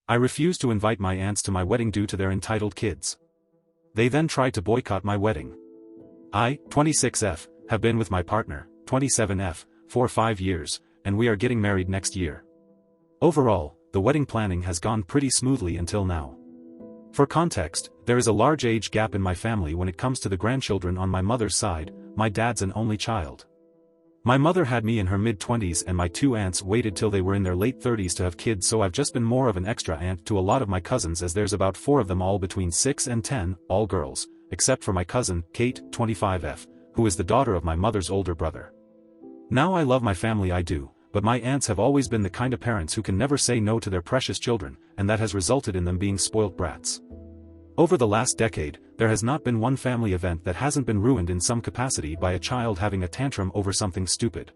I refused to invite my aunts to my wedding due to their entitled kids. They then tried to boycott my wedding. I, 26F, have been with my partner, 27F, for 5 years, and we are getting married next year. Overall, the wedding planning has gone pretty smoothly until now. For context, there is a large age gap in my family when it comes to the grandchildren on my mother's side. My dad's an only child. My mother had me in her mid-20s and my 2 aunts waited till they were in their late 30s to have kids, so I've just been more of an extra aunt to a lot of my cousins, as there's about 4 of them all between 6 and 10, all girls, except for my cousin, Kate, 25F, who is the daughter of my mother's older brother. Now I love my family, I do, but my aunts have always been the kind of parents who can never say no to their precious children, and that has resulted in them being spoilt brats. Over the last decade, there has not been one family event that hasn't been ruined in some capacity by a child having a tantrum over something stupid.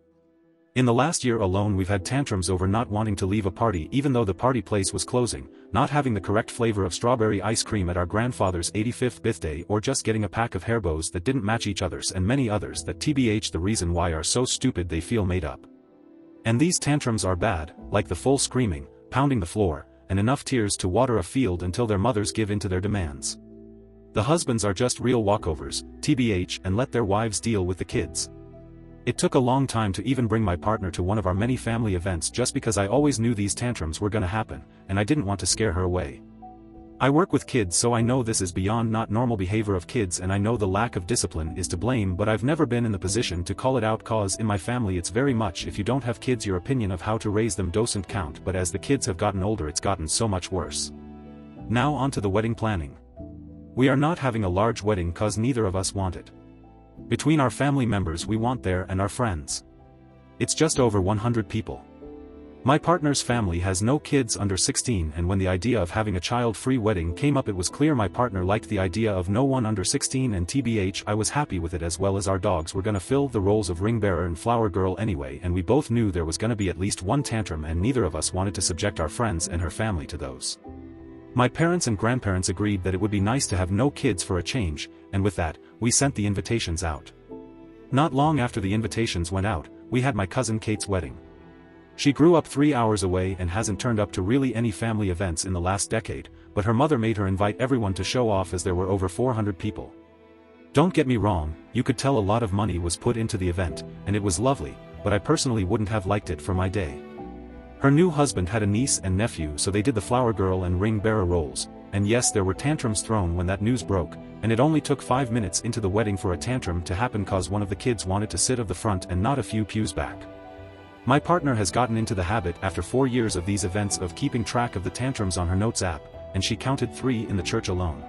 In the last year alone we've had tantrums over not wanting to leave a party even though the party place was closing, not having the correct flavor of strawberry ice cream at our grandfather's 85th birthday, or just getting a pack of hair bows that didn't match each other's, and many others that TBH the reason why are so stupid they feel made up. And these tantrums are bad, like the full screaming, pounding the floor, and enough tears to water a field until their mothers give in to their demands. The husbands are just real walkovers, TBH, and let their wives deal with the kids. It took a long time to even bring my partner to one of our many family events just because I always knew these tantrums were gonna happen, and I didn't want to scare her away. I work with kids, so I know this is beyond not normal behavior of kids, and I know the lack of discipline is to blame, but I've never been in the position to call it out, cause in my family it's very much if you don't have kids your opinion of how to raise them doesn't count, but as the kids have gotten older it's gotten so much worse. Now on to the wedding planning. We are not having a large wedding cause neither of us want it. Between our family members we want there and our friends. It's just over 100 people. My partner's family has no kids under 16, and when the idea of having a child-free wedding came up it was clear my partner liked the idea of no one under 16, and TBH I was happy with it, as well as our dogs were gonna fill the roles of ring bearer and flower girl anyway, and we both knew there was gonna be at least one tantrum and neither of us wanted to subject our friends and her family to those. My parents and grandparents agreed that it would be nice to have no kids for a change, and with that, we sent the invitations out. Not long after the invitations went out, we had my cousin Kate's wedding. She grew up 3 hours away and hasn't turned up to really any family events in the last decade, but her mother made her invite everyone to show off, as there were over 400 people. Don't get me wrong, you could tell a lot of money was put into the event, and it was lovely, but I personally wouldn't have liked it for my day. Her new husband had a niece and nephew, so they did the flower girl and ring bearer roles, and yes, there were tantrums thrown when that news broke, and it only took 5 minutes into the wedding for a tantrum to happen cause one of the kids wanted to sit at the front and not a few pews back. My partner has gotten into the habit after 4 years of these events of keeping track of the tantrums on her notes app, and she counted 3 in the church alone.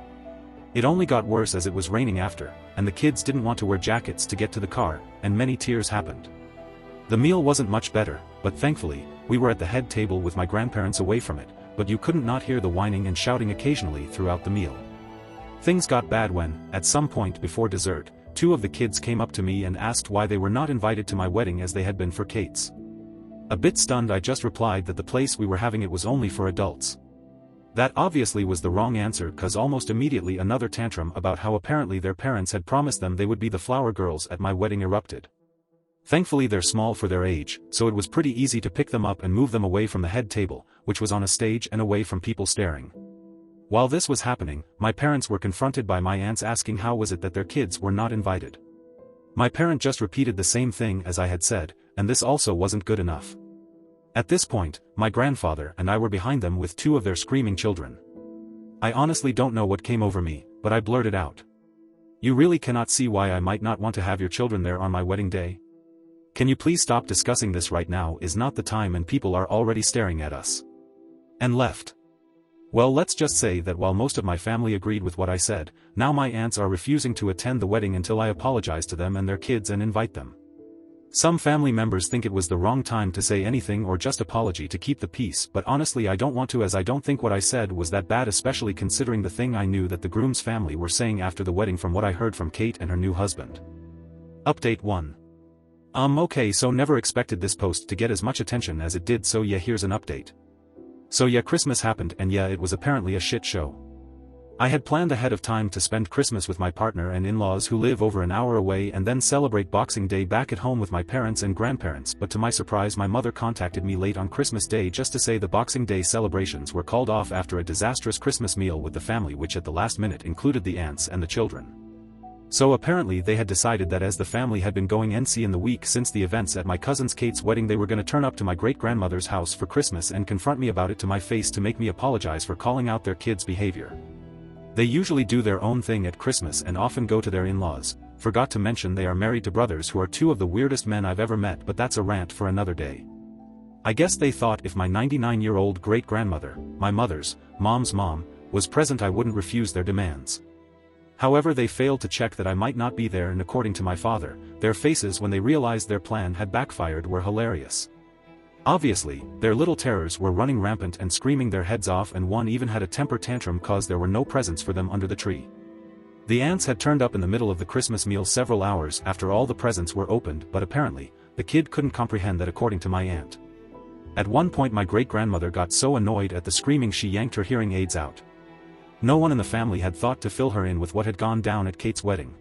It only got worse as it was raining after, and the kids didn't want to wear jackets to get to the car, and many tears happened. The meal wasn't much better, but thankfully, we were at the head table with my grandparents away from it, but you couldn't not hear the whining and shouting occasionally throughout the meal. Things got bad when, at some point before dessert, 2 of the kids came up to me and asked why they were not invited to my wedding as they had been for Kate's. A bit stunned, I just replied that the place we were having it was only for adults. That obviously was the wrong answer, cause almost immediately another tantrum about how apparently their parents had promised them they would be the flower girls at my wedding erupted. Thankfully they're small for their age, so it was pretty easy to pick them up and move them away from the head table, which was on a stage and away from people staring. While this was happening, my parents were confronted by my aunts asking how was it that their kids were not invited. My parent just repeated the same thing as I had said, and this also wasn't good enough. At this point, my grandfather and I were behind them with 2 of their screaming children. I honestly don't know what came over me, but I blurted out. "You really cannot see why I might not want to have your children there on my wedding day? Can you please stop discussing this right now? Is not the time and people are already staring at us." And left. Well, let's just say that while most of my family agreed with what I said, now my aunts are refusing to attend the wedding until I apologize to them and their kids and invite them. Some family members think it was the wrong time to say anything or just apology to keep the peace, but honestly I don't want to, as I don't think what I said was that bad, especially considering the thing I knew that the groom's family were saying after the wedding from what I heard from Kate and her new husband. Update 1. Okay, so never expected this post to get as much attention as it did, so yeah, here's an update. So yeah, Christmas happened and yeah, it was apparently a shit show. I had planned ahead of time to spend Christmas with my partner and in-laws who live over an hour away and then celebrate Boxing Day back at home with my parents and grandparents, but to my surprise my mother contacted me late on Christmas Day just to say the Boxing Day celebrations were called off after a disastrous Christmas meal with the family which at the last minute included the aunts and the children. So apparently they had decided that as the family had been going NC in the week since the events at my cousin Kate's wedding, they were going to turn up to my great-grandmother's house for Christmas and confront me about it to my face to make me apologize for calling out their kids' behavior. They usually do their own thing at Christmas and often go to their in-laws. Forgot to mention they are married to brothers who are two of the weirdest men I've ever met, but that's a rant for another day. I guess they thought if my 99-year-old great-grandmother, my mom's mom, was present I wouldn't refuse their demands. However, they failed to check that I might not be there, and according to my father, their faces when they realized their plan had backfired were hilarious. Obviously, their little terrors were running rampant and screaming their heads off, and one even had a temper tantrum cause there were no presents for them under the tree. The aunts had turned up in the middle of the Christmas meal several hours after all the presents were opened, but apparently, the kid couldn't comprehend that according to my aunt. At one point my great-grandmother got so annoyed at the screaming she yanked her hearing aids out. No one in the family had thought to fill her in with what had gone down at Kate's wedding.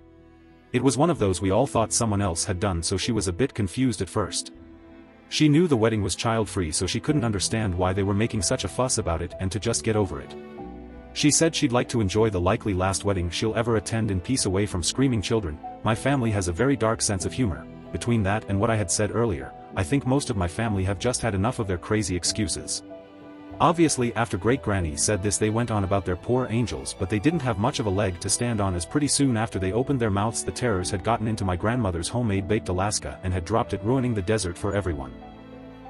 It was one of those we all thought someone else had done, so she was a bit confused at first. She knew the wedding was child-free, so she couldn't understand why they were making such a fuss about it and to just get over it. She said she'd like to enjoy the likely last wedding she'll ever attend in peace away from screaming children. My family has a very dark sense of humor. Between that and what I had said earlier, I think most of my family have just had enough of their crazy excuses. Obviously after great-granny said this they went on about their poor angels, but they didn't have much of a leg to stand on, as pretty soon after they opened their mouths the terrors had gotten into my grandmother's homemade baked Alaska and had dropped it, ruining the desert for everyone.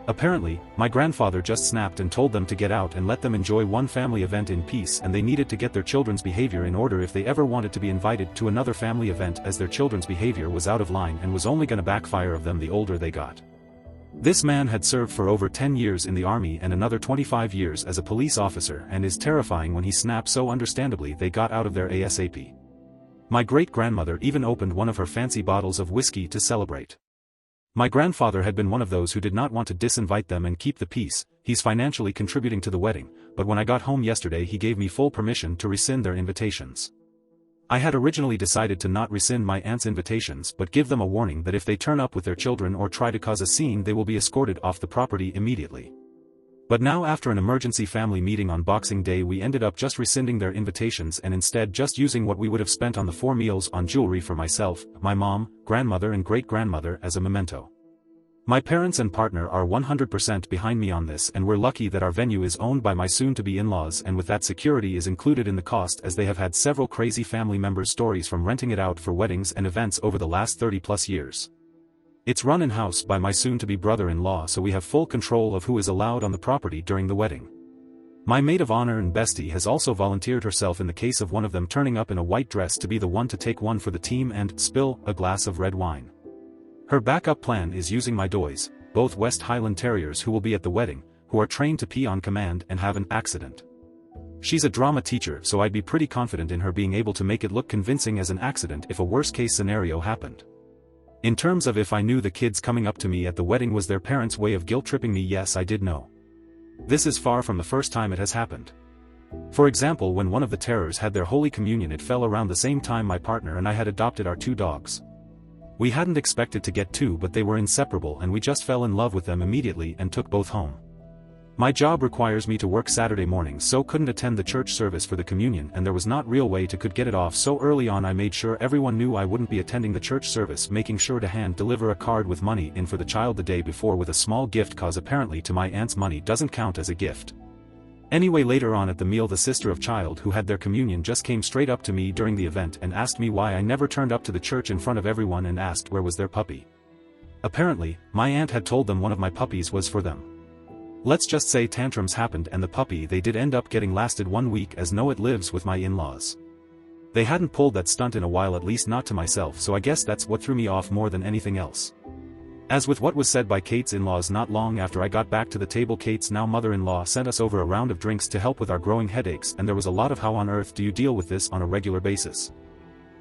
Apparently, my grandfather just snapped and told them to get out and let them enjoy one family event in peace, and they needed to get their children's behavior in order if they ever wanted to be invited to another family event, as their children's behavior was out of line and was only going to backfire of them the older they got. This man had served for over 10 years in the army and another 25 years as a police officer, and is terrifying when he snaps, so understandably they got out of there ASAP. My great-grandmother even opened one of her fancy bottles of whiskey to celebrate. My grandfather had been one of those who did not want to disinvite them and keep the peace. He's financially contributing to the wedding, but when I got home yesterday he gave me full permission to rescind their invitations. I had originally decided to not rescind my aunt's invitations but give them a warning that if they turn up with their children or try to cause a scene they will be escorted off the property immediately. But now after an emergency family meeting on Boxing Day we ended up just rescinding their invitations and instead just using what we would have spent on the 4 meals on jewelry for myself, my mom, grandmother and great-grandmother as a memento. My parents and partner are 100% behind me on this, and we're lucky that our venue is owned by my soon-to-be in-laws, and with that security is included in the cost, as they have had several crazy family members' stories from renting it out for weddings and events over the last 30+ years. It's run in-house by my soon-to-be brother-in-law, so we have full control of who is allowed on the property during the wedding. My maid of honor and bestie has also volunteered herself in the case of one of them turning up in a white dress to be the one to take one for the team and spill a glass of red wine. Her backup plan is using my doys, both West Highland Terriers who will be at the wedding, who are trained to pee on command and have an accident. She's a drama teacher, so I'd be pretty confident in her being able to make it look convincing as an accident if a worst-case scenario happened. In terms of if I knew the kids coming up to me at the wedding was their parents' way of guilt-tripping me, yes I did know. This is far from the first time it has happened. For example, when one of the terrors had their Holy Communion, it fell around the same time my partner and I had adopted our 2 dogs. We hadn't expected to get 2, but they were inseparable and we just fell in love with them immediately and took both home. My job requires me to work Saturday mornings, so couldn't attend the church service for the communion, and there was not real way to could get it off, so early on I made sure everyone knew I wouldn't be attending the church service, making sure to hand deliver a card with money in for the child the day before with a small gift, cause apparently to my aunt's money doesn't count as a gift. Anyway, later on at the meal the sister of child who had their communion just came straight up to me during the event and asked me why I never turned up to the church in front of everyone and asked where was their puppy. Apparently, my aunt had told them one of my puppies was for them. Let's just say tantrums happened and the puppy they did end up getting lasted 1 week, as no it lives with my in-laws. They hadn't pulled that stunt in a while, at least not to myself, so I guess that's what threw me off more than anything else. As with what was said by Kate's in-laws not long after I got back to the table, Kate's now mother-in-law sent us over a round of drinks to help with our growing headaches, and there was a lot of how on earth do you deal with this on a regular basis.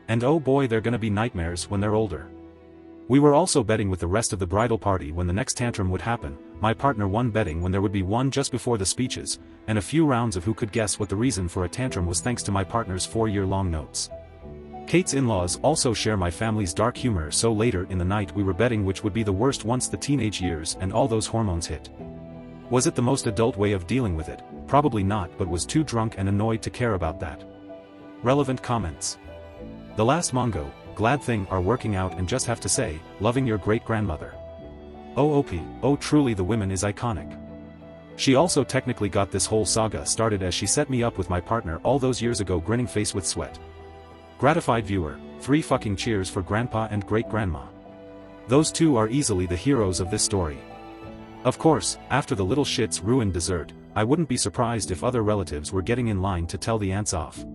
And oh boy, they're gonna be nightmares when they're older. We were also betting with the rest of the bridal party when the next tantrum would happen. my partner won betting when there would be one just before the speeches, and a few rounds of who could guess what the reason for a tantrum was thanks to my partner's 4-year-long notes. Kate's in-laws also share my family's dark humor, so later in the night we were betting which would be the worst once the teenage years and all those hormones hit. Was it the most adult way of dealing with it? Probably not, but was too drunk and annoyed to care about that. Relevant comments. The last Mongo, glad thing are working out and just have to say, loving your great-grandmother. OOP, oh truly the women is iconic. She also technically got this whole saga started as she set me up with my partner all those years ago, grinning face with sweat. Gratified viewer, 3 fucking cheers for grandpa and great-grandma. Those two are easily the heroes of this story. Of course, after the little shits ruined dessert, I wouldn't be surprised if other relatives were getting in line to tell the aunts off.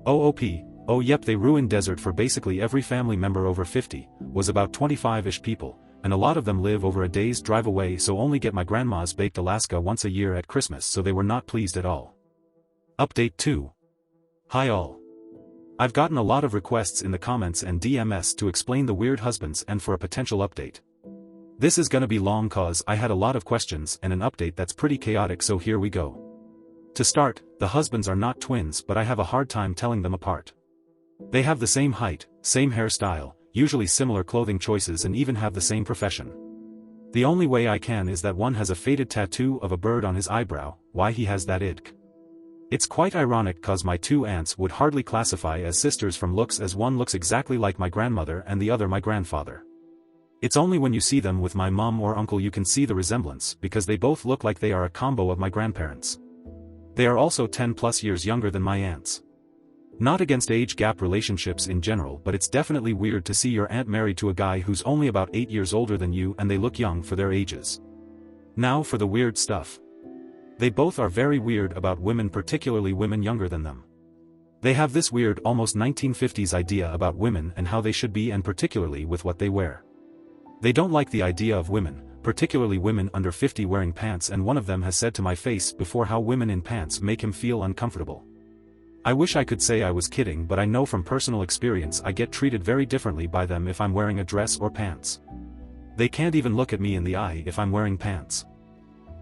OOP, oh yep, they ruined dessert for basically every family member over 50, was about 25-ish people, and a lot of them live over a day's drive away, so only get my grandma's baked Alaska once a year at Christmas, so they were not pleased at all. Update 2. Hi all. I've gotten a lot of requests in the comments and DMs to explain the weird husbands and for a potential update. This is gonna be long cause I had a lot of questions and an update that's pretty chaotic, so here we go. To start, the husbands are not twins, but I have a hard time telling them apart. They have the same height, same hairstyle, usually similar clothing choices, and even have the same profession. The only way I can is that one has a faded tattoo of a bird on his eyebrow. Why he has that idk. It's quite ironic cause my 2 aunts would hardly classify as sisters from looks, as one looks exactly like my grandmother and the other my grandfather. It's only when you see them with my mom or uncle you can see the resemblance, because they both look like they are a combo of my grandparents. They are also 10+ years younger than my aunts. Not against age gap relationships in general, but it's definitely weird to see your aunt married to a guy who's only about 8 years older than you and they look young for their ages. Now for the weird stuff. They both are very weird about women, particularly women younger than them. They have this weird almost 1950s idea about women and how they should be, and particularly with what they wear. They don't like the idea of women, particularly women under 50, wearing pants, and one of them has said to my face before how women in pants make him feel uncomfortable. I wish I could say I was kidding, but I know from personal experience I get treated very differently by them if I'm wearing a dress or pants. They can't even look at me in the eye if I'm wearing pants.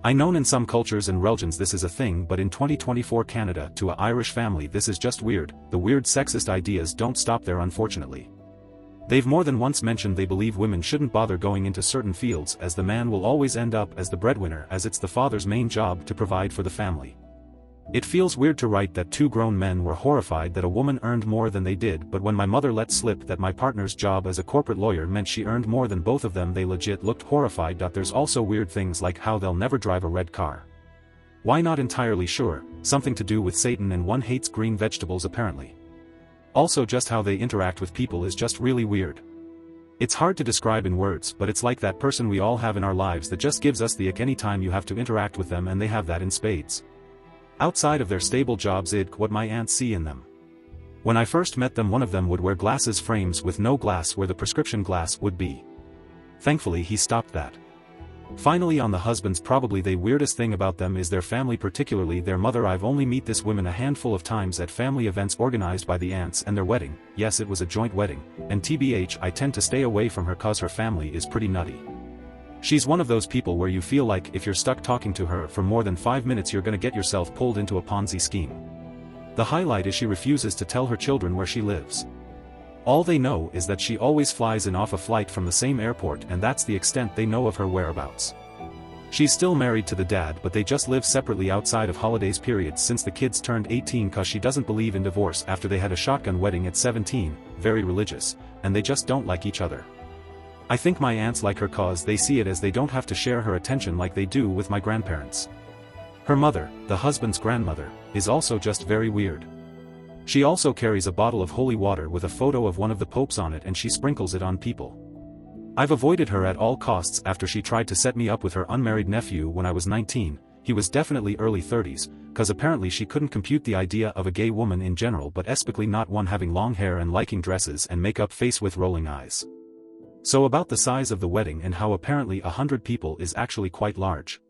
I know in some cultures and religions this is a thing, but in 2024 Canada, to a Irish family this is just weird. The weird sexist ideas don't stop there, unfortunately. They've more than once mentioned they believe women shouldn't bother going into certain fields as the man will always end up as the breadwinner, as it's the father's main job to provide for the family. It feels weird to write that 2 grown men were horrified that a woman earned more than they did, but when my mother let slip that my partner's job as a corporate lawyer meant she earned more than both of them, they legit looked horrified. There's also weird things like how they'll never drive a red car. Why, not entirely sure, something to do with Satan, and one hates green vegetables apparently. Also just how they interact with people is just really weird. It's hard to describe in words, but it's like that person we all have in our lives that just gives us the ick anytime you have to interact with them, and they have that in spades. Outside of their stable jobs, what my aunts see in them. When I first met them, one of them would wear glasses frames with no glass where the prescription glass would be. Thankfully he stopped that. Finally, on the husbands, probably the weirdest thing about them is their family, particularly their mother. I've only met this woman a handful of times at family events organized by the aunts and their wedding. Yes, it was a joint wedding, and TBH I tend to stay away from her cause her family is pretty nutty. She's one of those people where you feel like if you're stuck talking to her for more than 5 minutes you're gonna get yourself pulled into a Ponzi scheme. The highlight is she refuses to tell her children where she lives. All they know is that she always flies in off a flight from the same airport, and that's the extent they know of her whereabouts. She's still married to the dad, but they just live separately outside of holidays periods since the kids turned 18, cause she doesn't believe in divorce after they had a shotgun wedding at 17, very religious, and they just don't like each other. I think my aunts like her cause they see it as they don't have to share her attention like they do with my grandparents. Her mother, the husband's grandmother, is also just very weird. She also carries a bottle of holy water with a photo of one of the popes on it, and she sprinkles it on people. I've avoided her at all costs after she tried to set me up with her unmarried nephew when I was 19, he was definitely early 30s, cause apparently she couldn't compute the idea of a gay woman in general, but especially not one having long hair and liking dresses and makeup face with rolling eyes. So about the size of the wedding and how apparently 100 people is actually quite large.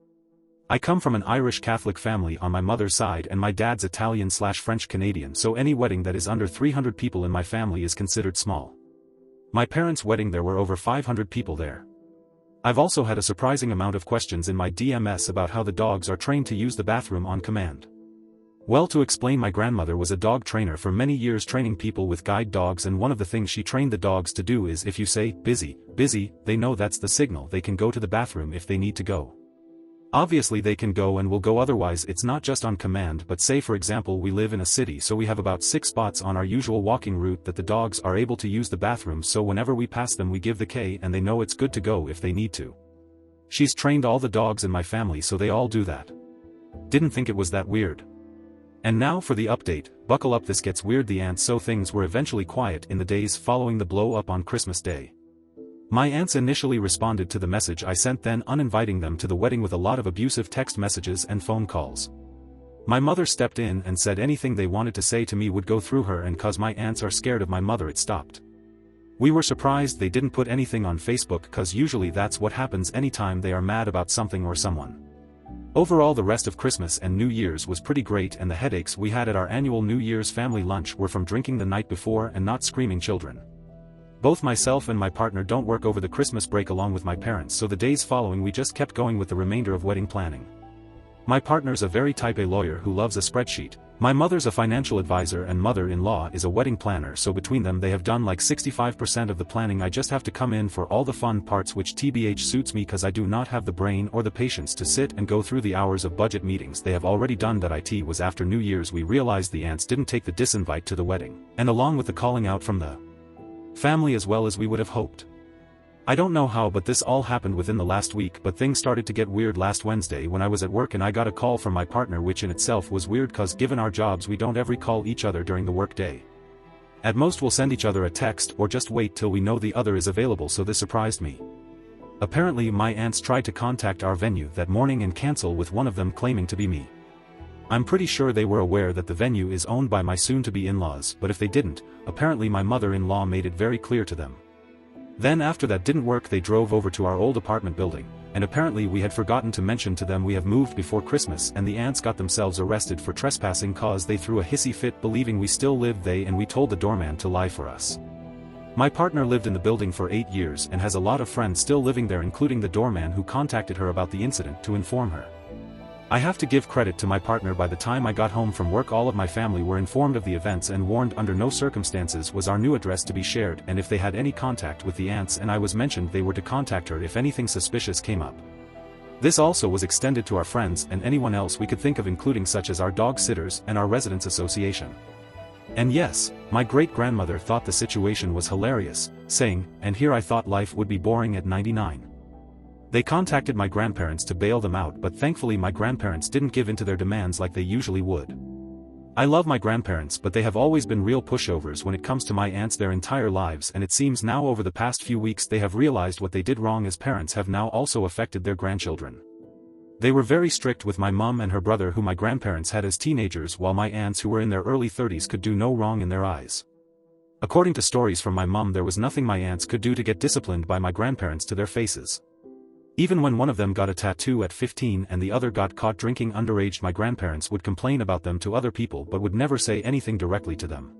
I come from an Irish Catholic family on my mother's side, and my dad's Italian/French Canadian, so any wedding that is under 300 people in my family is considered small. My parents' wedding there were over 500 people there. I've also had a surprising amount of questions in my DMs about how the dogs are trained to use the bathroom on command. Well, to explain, my grandmother was a dog trainer for many years, training people with guide dogs, and one of the things she trained the dogs to do is if you say, busy, busy, they know that's the signal they can go to the bathroom if they need to go. Obviously they can go and will go, otherwise it's not just on command, but say for example we live in a city, so we have about 6 spots on our usual walking route that the dogs are able to use the bathroom, so whenever we pass them we give the K and they know it's good to go if they need to. She's trained all the dogs in my family so they all do that. Didn't think it was that weird. And now for the update, buckle up, this gets weird. The aunts. So things were eventually quiet in the days following the blow up on Christmas Day. My aunts initially responded to the message I sent, then uninviting them to the wedding with a lot of abusive text messages and phone calls. My mother stepped in and said anything they wanted to say to me would go through her, and cause my aunts are scared of my mother, it stopped. We were surprised they didn't put anything on Facebook, cause usually that's what happens anytime they are mad about something or someone. Overall, the rest of Christmas and New Year's was pretty great, and the headaches we had at our annual New Year's family lunch were from drinking the night before and not screaming children. Both myself and my partner don't work over the Christmas break along with my parents, so the days following we just kept going with the remainder of wedding planning. My partner's a very type A lawyer who loves a spreadsheet. My mother's a financial advisor and mother-in-law is a wedding planner, so between them they have done like 65% of the planning. I just have to come in for all the fun parts, which TBH suits me cause I do not have the brain or the patience to sit and go through the hours of budget meetings they have already done. It was after New Year's we realized the aunts didn't take the disinvite to the wedding, and along with the calling out from the family as well as we would have hoped. I don't know how, but this all happened within the last week, but things started to get weird last Wednesday when I was at work and I got a call from my partner, which in itself was weird cause given our jobs we don't ever call each other during the work day. At most we'll send each other a text or just wait till we know the other is available, so this surprised me. Apparently my aunts tried to contact our venue that morning and cancel, with one of them claiming to be me. I'm pretty sure they were aware that the venue is owned by my soon-to-be in-laws, but if they didn't, apparently my mother-in-law made it very clear to them. Then after that didn't work, they drove over to our old apartment building, and apparently we had forgotten to mention to them we have moved before Christmas, and the aunts got themselves arrested for trespassing cause they threw a hissy fit believing we still lived and we told the doorman to lie for us. My partner lived in the building for 8 years and has a lot of friends still living there, including the doorman who contacted her about the incident to inform her. I have to give credit to my partner. By the time I got home from work all of my family were informed of the events and warned under no circumstances was our new address to be shared, and if they had any contact with the aunts and I was mentioned, they were to contact her if anything suspicious came up. This also was extended to our friends and anyone else we could think of, including such as our dog sitters and our residents association. And yes, my great-grandmother thought the situation was hilarious, saying, "And here I thought life would be boring at 99. They contacted my grandparents to bail them out, but thankfully my grandparents didn't give in to their demands like they usually would. I love my grandparents, but they have always been real pushovers when it comes to my aunts their entire lives, and it seems now over the past few weeks they have realized what they did wrong as parents have now also affected their grandchildren. They were very strict with my mom and her brother, who my grandparents had as teenagers, while my aunts, who were in their early 30s, could do no wrong in their eyes. According to stories from my mom, there was nothing my aunts could do to get disciplined by my grandparents to their faces. Even when one of them got a tattoo at 15 and the other got caught drinking underage, my grandparents would complain about them to other people but would never say anything directly to them.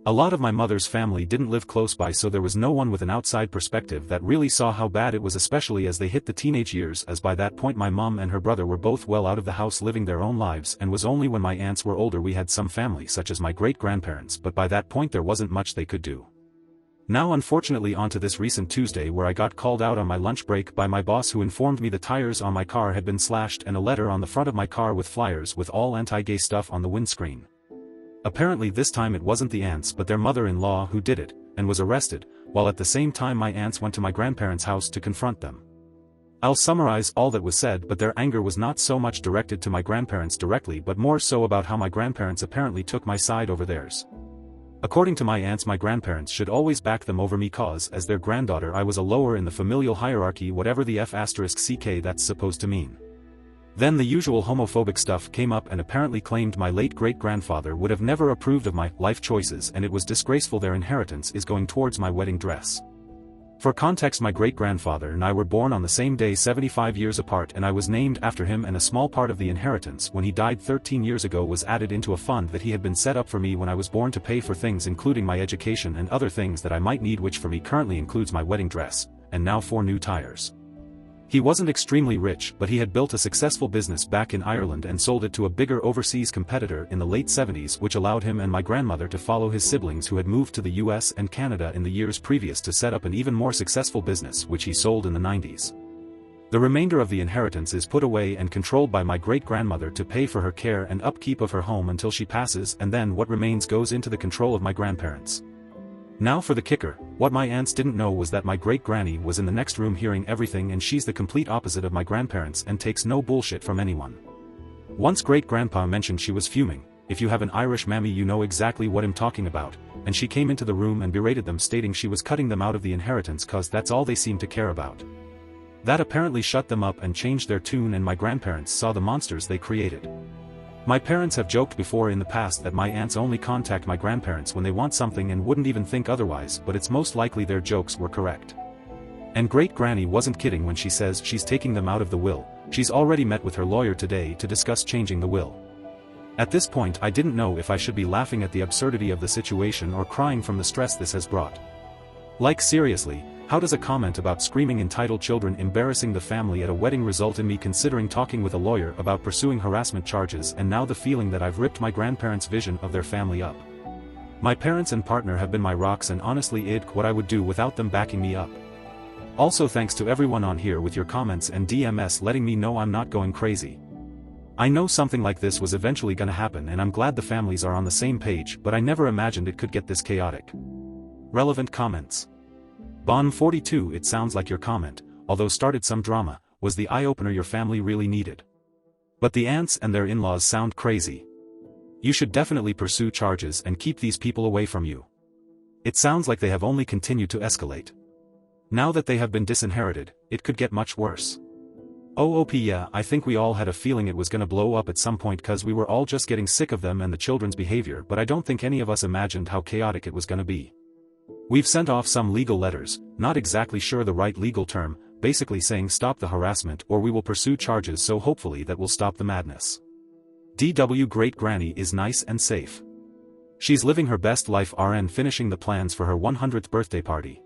A lot of my mother's family didn't live close by, so there was no one with an outside perspective that really saw how bad it was, especially as they hit the teenage years, as by that point my mom and her brother were both well out of the house living their own lives, and was only when my aunts were older we had some family such as my great-grandparents, but by that point there wasn't much they could do. Now unfortunately onto this recent Tuesday, where I got called out on my lunch break by my boss, who informed me the tires on my car had been slashed and a letter on the front of my car with flyers with all anti-gay stuff on the windscreen. Apparently this time it wasn't the aunts but their mother-in-law who did it, and was arrested, while at the same time my aunts went to my grandparents' house to confront them. I'll summarize all that was said, but their anger was not so much directed to my grandparents directly but more so about how my grandparents apparently took my side over theirs. According to my aunts, my grandparents should always back them over me cause as their granddaughter I was a lower in the familial hierarchy, whatever the F***ck that's supposed to mean. Then the usual homophobic stuff came up and apparently claimed my late great-grandfather would have never approved of my life choices and it was disgraceful their inheritance is going towards my wedding dress. For context, my great-grandfather and I were born on the same day 75 years apart, and I was named after him, and a small part of the inheritance when he died 13 years ago was added into a fund that he had been set up for me when I was born to pay for things including my education and other things that I might need, which for me currently includes my wedding dress, and now 4 new tires. He wasn't extremely rich, but he had built a successful business back in Ireland and sold it to a bigger overseas competitor in the late 70s, which allowed him and my grandmother to follow his siblings who had moved to the US and Canada in the years previous to set up an even more successful business which he sold in the 90s. The remainder of the inheritance is put away and controlled by my great-grandmother to pay for her care and upkeep of her home until she passes, and then what remains goes into the control of my grandparents. Now for the kicker. What my aunts didn't know was that my great-granny was in the next room hearing everything, and she's the complete opposite of my grandparents and takes no bullshit from anyone. Once great-grandpa mentioned she was fuming. If you have an Irish mammy you know exactly what I'm talking about, and she came into the room and berated them, stating she was cutting them out of the inheritance cause that's all they seem to care about. That apparently shut them up and changed their tune, and my grandparents saw the monsters they created. My parents have joked before in the past that my aunts only contact my grandparents when they want something and wouldn't even think otherwise, but it's most likely their jokes were correct. And great-granny wasn't kidding when she says she's taking them out of the will. She's already met with her lawyer today to discuss changing the will. At this point I didn't know if I should be laughing at the absurdity of the situation or crying from the stress this has brought. Like seriously, how does a comment about screaming entitled children embarrassing the family at a wedding result in me considering talking with a lawyer about pursuing harassment charges, and now the feeling that I've ripped my grandparents' vision of their family up? My parents and partner have been my rocks, and honestly what I would do without them backing me up. Also thanks to everyone on here with your comments and DMs letting me know I'm not going crazy. I know something like this was eventually gonna happen, and I'm glad the families are on the same page, but I never imagined it could get this chaotic. Relevant comments. Bon42, it sounds like your comment, although started some drama, was the eye-opener your family really needed. But the aunts and their in-laws sound crazy. You should definitely pursue charges and keep these people away from you. It sounds like they have only continued to escalate. Now that they have been disinherited, it could get much worse. OOP, yeah, I think we all had a feeling it was gonna blow up at some point cause we were all just getting sick of them and the children's behavior, but I don't think any of us imagined how chaotic it was gonna be. We've sent off some legal letters, not exactly sure the right legal term, basically saying stop the harassment or we will pursue charges, so hopefully that will stop the madness. DW great-granny is nice and safe. She's living her best life, RN, finishing the plans for her 100th birthday party.